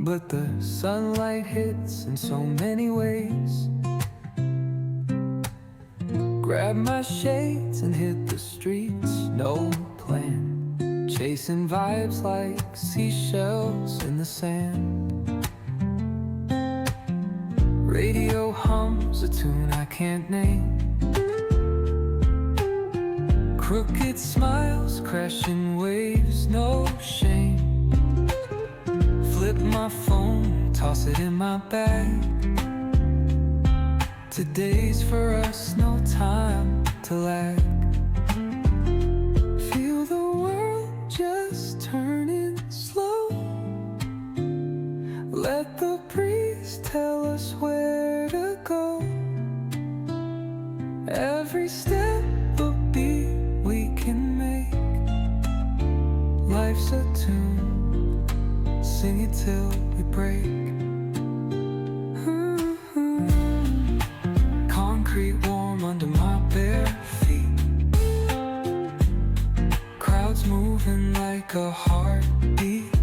but the sunlight hits in so many ways. Grab my shades and hit the streets, no plan, chasing vibes like seashells in the sand. Radio hums a tune I can't name. Crooked smiles, crashing waves, no shame. Flip my phone, toss it in my bag. Today's for us, no time to lag. Feel the world just turning slow. Let the breeze tell us where to go. Every step a beat we can make. Life's a tune, sing it till we break. Concrete warm under my bare feet. Crowds moving like a heartbeat.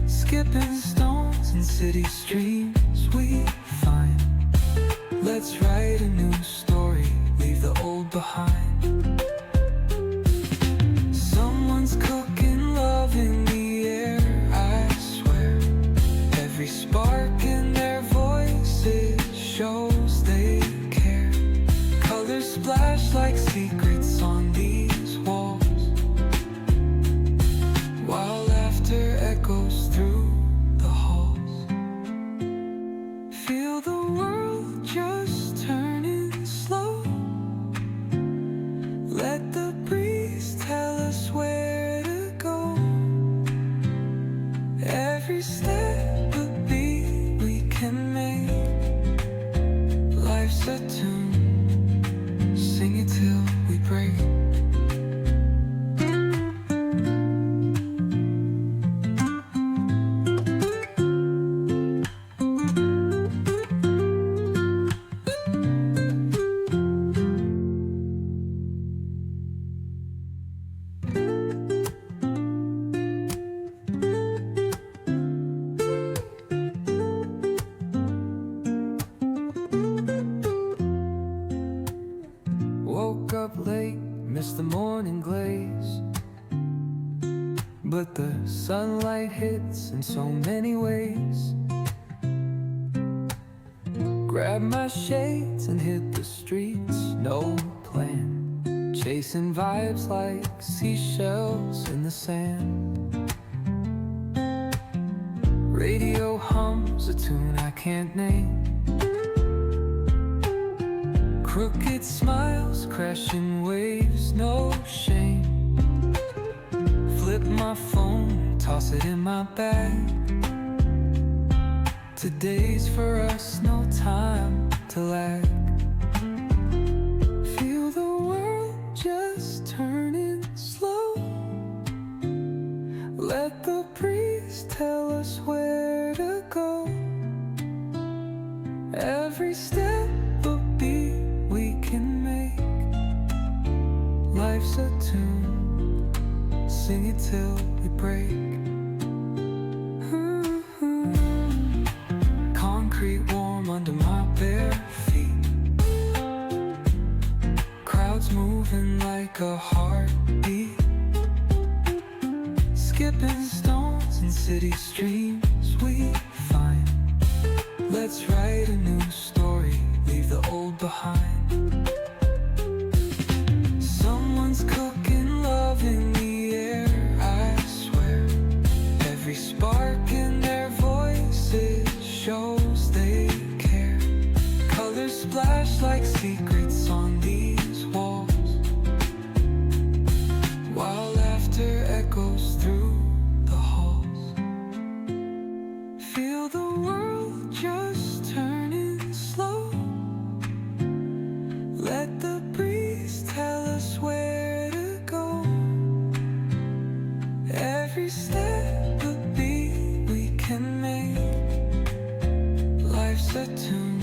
Skipping stones in city streams we find. Let's write a new story, leave the old behind. Someone's cooking love in the air, I swear. Every spark in their voices shows they care. Colors splash like secrets on these walls, while laughter echoes through the halls. Feel the world just turning slow. Let the breeze tell us where to go. Every step a beat we can make. Life's a tune, sing it till we break. Woke up late, missed the morning glaze, but the sunlight hits in so many ways. Grab my shades and hit the streets, no plan, chasing vibes like seashells in the sand. Radio hums a tune I can't name. Crooked smiles, crashing waves, no shame. Flip my phone, toss it in my bag. Today's for us, no time to lag. Feel the world just turning slow. Let the breeze tell us where to go. Every step a beat we can make. Life's a tune, sing it till we break. Concrete warm under my bare feet. Crowds moving like a heartbeat. Skipping stones in city streams we find. Let's write a new story, leave the old behind. Someone's cooking love in the air, I swear. Every spark in their voices shows they care. Colors splash like secrets on these walls, while laughter echoes through the halls. Feel the world just turning slow. Let the breeze tell us where to go. Every step a beat we can make. Life's a tune,